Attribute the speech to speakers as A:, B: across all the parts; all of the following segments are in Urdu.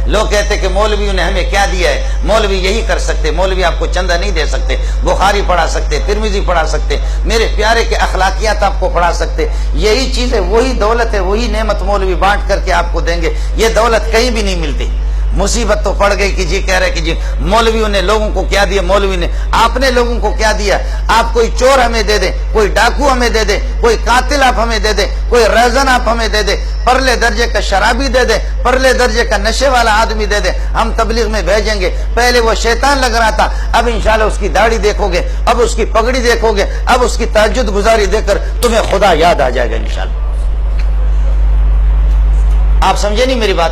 A: لوگ کہتے کہ مولویوں نے ہمیں کیا دیا ہے، مولوی یہی کر سکتے، مولوی آپ کو چندہ نہیں دے سکتے، بخاری پڑھا سکتے، ترمذی پڑھا سکتے، میرے پیارے کے اخلاقیات آپ کو پڑھا سکتے. یہی چیز ہے، وہی دولت ہے، وہی نعمت مولوی بانٹ کر کے آپ کو دیں گے. یہ دولت کہیں بھی نہیں ملتی. مصیبت تو پڑ گئی کہ جی کہہ رہے کہ جی مولویوں نے لوگوں کو کیا دیا، مولوی نے آپ نے لوگوں کو کیا دیا. آپ کوئی چور ہمیں دے دیں، کوئی ڈاکو ہمیں دے دیں، کوئی قاتل آپ ہمیں دے دیں، کوئی ریزن آپ ہمیں دے دیں، پرلے درجے کا شرابی دے دیں، پرلے درجے کا نشے والا آدمی دے دیں، ہم تبلیغ میں بھیجیں گے. پہلے وہ شیطان لگ رہا تھا، اب انشاءاللہ اس کی داڑھی دیکھو گے، اب اس کی پگڑی دیکھو گے، اب اس کی تہجد گزاری دیکھ کر تمہیں خدا یاد آ جائے گا انشاءاللہ. آپ سمجھے نہیں میری بات؟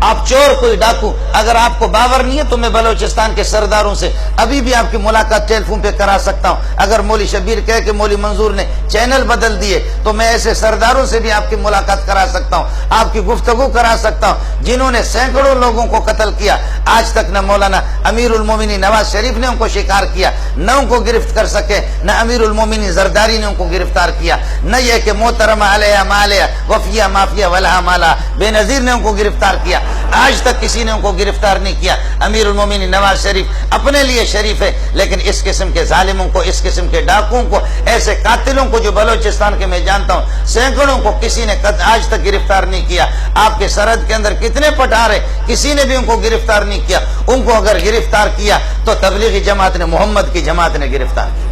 A: آپ چور، کوئی ڈاکو، اگر آپ کو باور نہیں ہے تو میں بلوچستان کے سرداروں سے ابھی بھی آپ کی ملاقات ٹیلی فون پہ کرا سکتا ہوں. اگر مولوی شبیر کہے کہ مولوی منظور نے چینل بدل دیے تو میں ایسے سرداروں سے بھی آپ کی ملاقات کرا سکتا ہوں، آپ کی گفتگو کرا سکتا ہوں جنہوں نے سینکڑوں لوگوں کو قتل کیا. آج تک نہ مولانا امیر المومنین نواز شریف نے ان کو شکار کیا، نہ ان کو گرفت کر سکے، نہ امیر المومنین زرداری نے ان کو گرفتار کیا، نہ یہ کہ محترمہ علیہ مالیہ وفیہ مافیہ ولہا مالا بے نظیر نے ان کو گرفتار کیا. آج تک کسی نے ان کو گرفتار نہیں کیا. امیر المومنین نواز شریف اپنے لیے شریف ہے، لیکن اس قسم کے ظالموں کو، اس قسم کے ڈاکوؤں کو، ایسے قاتلوں کو جو بلوچستان کے میں جانتا ہوں سینکڑوں کو کسی نے آج تک گرفتار نہیں کیا. آپ کے سرحد کے اندر کتنے پٹھار ہیں، کسی نے بھی ان کو گرفتار نہیں کیا. ان کو اگر گرفتار کیا تو تبلیغی جماعت نے، محمد کی جماعت نے گرفتار کیا.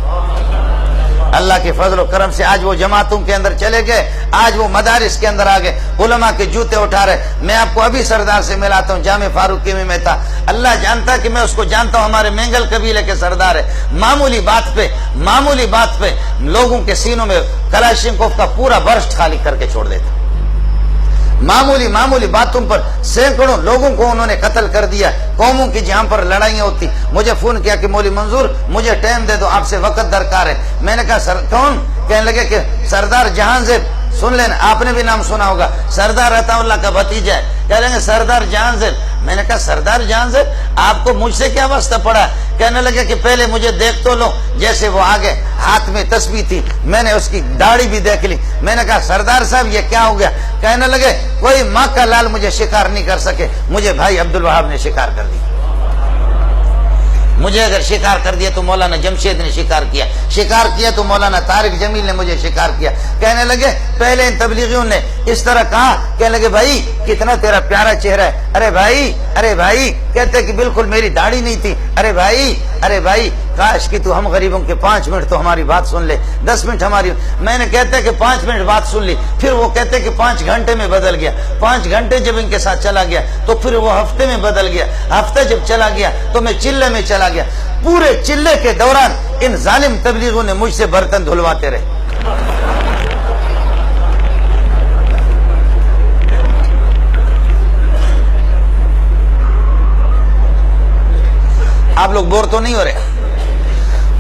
A: اللہ کے فضل و کرم سے آج وہ جماعتوں کے اندر چلے گئے، آج وہ مدارس کے اندر آ گئے، علماء کے جوتے اٹھا رہے. میں آپ کو ابھی سردار سے ملاتا ہوں، جامع فاروقی میں تھا. اللہ جانتا کہ میں اس کو جانتا ہوں، ہمارے مینگل قبیلے کے سردار ہے. معمولی بات پہ لوگوں کے سینوں میں کلاشنکوف کا پورا برسٹ خالی کر کے چھوڑ دیتا. معمولی باتوں پر سینکڑوں لوگوں کو انہوں نے قتل کر دیا. قوموں کی جہاں پر لڑائیاں ہوتی، مجھے فون کیا کہ مولوی منظور مجھے ٹائم دے دو، آپ سے وقت درکار ہے. میں نے کہا کون؟ کہنے لگے کہ سردار جہاں زیب، سن لینا، آپ نے بھی نام سنا ہوگا، سردار عطا اللہ کا بھتیجا ہے. کہہ لیں گے سردار جہاں زیب. میں نے کہا سردار جہاں زیب آپ کو مجھ سے کیا واسطہ پڑا؟ کہنے لگے کہ پہلے مجھے دیکھ تو لو. جیسے وہ آگے ہاتھ میں تسبیح تھی، میں نے اس کی داڑھی بھی دیکھ لی. میں نے کہا سردار صاحب یہ کیا ہو گیا؟ کہنے لگے کوئی ماں کا لال مجھے شکار نہیں کر سکے، مجھے بھائی عبدالوہاب نے شکار کر دی. مجھے اگر شکار کر دیا تو مولانا جمشید نے شکار کیا تو مولانا طارق جمیل نے مجھے شکار کیا. کہنے لگے پہلے ان تبلیغیوں نے اس طرح کہا. کہنے لگے بھائی کتنا تیرا پیارا چہرہ ہے. ارے بھائی کہتے کہ بالکل میری داڑھی نہیں تھی. ارے بھائی کاش کہ تو ہم غریبوں کے 5 منٹ تو ہماری بات سن لے، 10 منٹ ہماری. میں نے کہتے کہ 5 منٹ بات سن لی، پھر وہ کہتے کہ 5 گھنٹے میں بدل گیا. 5 گھنٹے جب ان کے ساتھ چلا گیا تو پھر وہ ہفتے میں بدل گیا. ہفتہ جب چلا گیا تو میں چلے میں چلا گیا. پورے چلے کے دوران ان ظالم تبلیغوں نے مجھ سے برتن دھلواتے رہے. آپ لوگ بور تو نہیں ہو رہے؟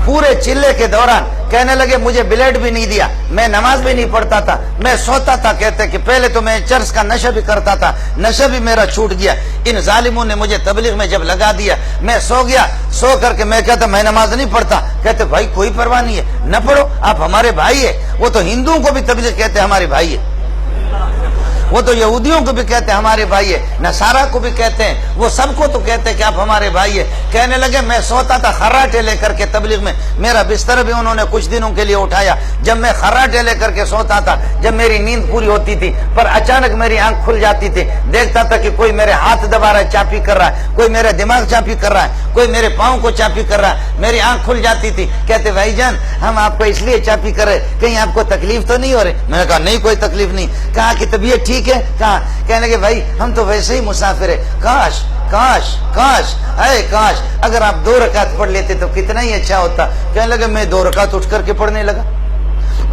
A: پورے چلے کے دوران کہنے لگے مجھے بلیڈ بھی نہیں دیا، میں نماز بھی نہیں پڑھتا تھا، میں سوتا تھا. کہتے کہ پہلے تو میں چرس کا نشہ بھی کرتا تھا، نشہ بھی میرا چھوٹ گیا. ان ظالموں نے مجھے تبلیغ میں جب لگا دیا، میں سو گیا. سو کر کے میں کہتا میں نماز نہیں پڑھتا. کہتے بھائی کوئی پرواہ نہیں ہے، نہ پڑھو، آپ ہمارے بھائی ہے. وہ تو ہندوؤں کو بھی تبلیغ کہتے ہمارے بھائی ہے، وہ تو یہودیوں کو بھی کہتے ہیں ہمارے بھائی ہے، نصارہ کو بھی کہتے ہیں، وہ سب کو تو کہتے ہیں کہ آپ ہمارے بھائی ہے. کہنے لگے میں سوتا تھا خراٹے لے کر کے تبلیغ میں، میرا بستر بھی انہوں نے کچھ دنوں کے لیے اٹھایا. جب میں خراٹے لے کر کے سوتا تھا، جب میری نیند پوری ہوتی تھی پر اچانک میری آنکھ کھل جاتی تھی، دیکھتا تھا کہ کوئی میرے ہاتھ دبا رہا ہے، چاپی کر رہا ہے، کوئی میرے دماغ چاپی کر رہا ہے، کوئی میرے پاؤں کو چاپی کر رہا ہے. میری آنکھ کھل جاتی تھی. کہتے بھائی جان ہم آپ کو اس لیے چاپی کر رہے، کہیں آپ کو تکلیف تو نہیں ہو رہی؟ میں نے کہا نہیں کوئی تکلیف نہیں. کہا کہ طبیعت ٹھیک ہے؟ کہا. کہنے لگے بھائی ہم تو ویسے ہی مسافر ہیں، کاش اگر آپ 2 رکعت پڑھ لیتے تو کتنا ہی اچھا ہوتا. کہنے لگے میں 2 رکعت اٹھ کر کے پڑھنے لگا،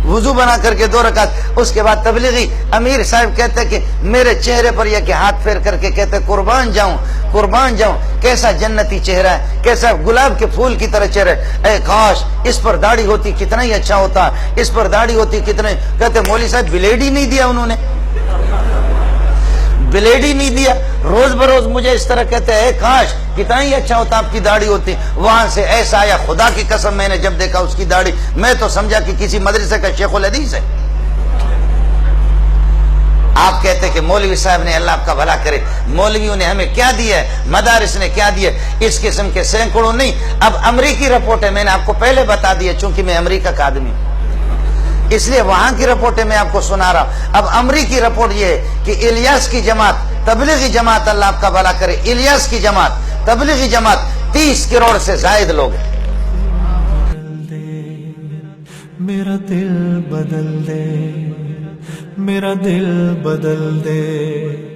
A: وضو بنا کر کے 2 رکعت. اس کے بعد تبلیغی امیر صاحب کہتے کہ میرے چہرے پر یہ کہ ہاتھ پھیر کر کے کہتے قربان جاؤں کیسا جنتی چہرہ ہے، کیسا گلاب کے پھول کی طرح چہرہ ہے. اے کاش اس پر داڑھی ہوتی کتنا ہی اچھا ہوتا، اس پر داڑھی ہوتی کتنا. کہتے مولوی صاحب بلیڈ ہی نہیں دیا، انہوں نے بلیڈ ہی نہیں دیا. روز بروز مجھے اس طرح کہتے ہیں کاش کتنا ہی اچھا ہوتا آپ کی داڑھی ہوتی. وہاں سے ایسا آیا، خدا کی قسم میں نے جب دیکھا اس کی داڑھی میں تو سمجھا کہ کسی مدرسے کا شیخ الحدیث ہے. آپ کہتے کہ مولوی صاحب نے اللہ آپ کا بھلا کرے، مولویوں نے ہمیں کیا دیا ہے، مدارس نے کیا دیا ہے، اس قسم کے سینکڑوں نہیں۔ اب امریکی رپورٹ ہے، میں نے آپ کو پہلے بتا دیا چونکہ میں امریکہ کا آدمی ہوں، اس لیے وہاں کی رپورٹ میں آپ کو سنا رہا ہوں۔ اب امریکی رپورٹ یہ ہے کہ الیاس کی جماعت، تبلیغی جماعت، اللہ آپ کا بھلا کرے، الیاس کی جماعت، تبلیغی جماعت 30 کروڑ سے زائد لوگ ہیں۔
B: میرا دل بدل دے، میرا دل بدل دے۔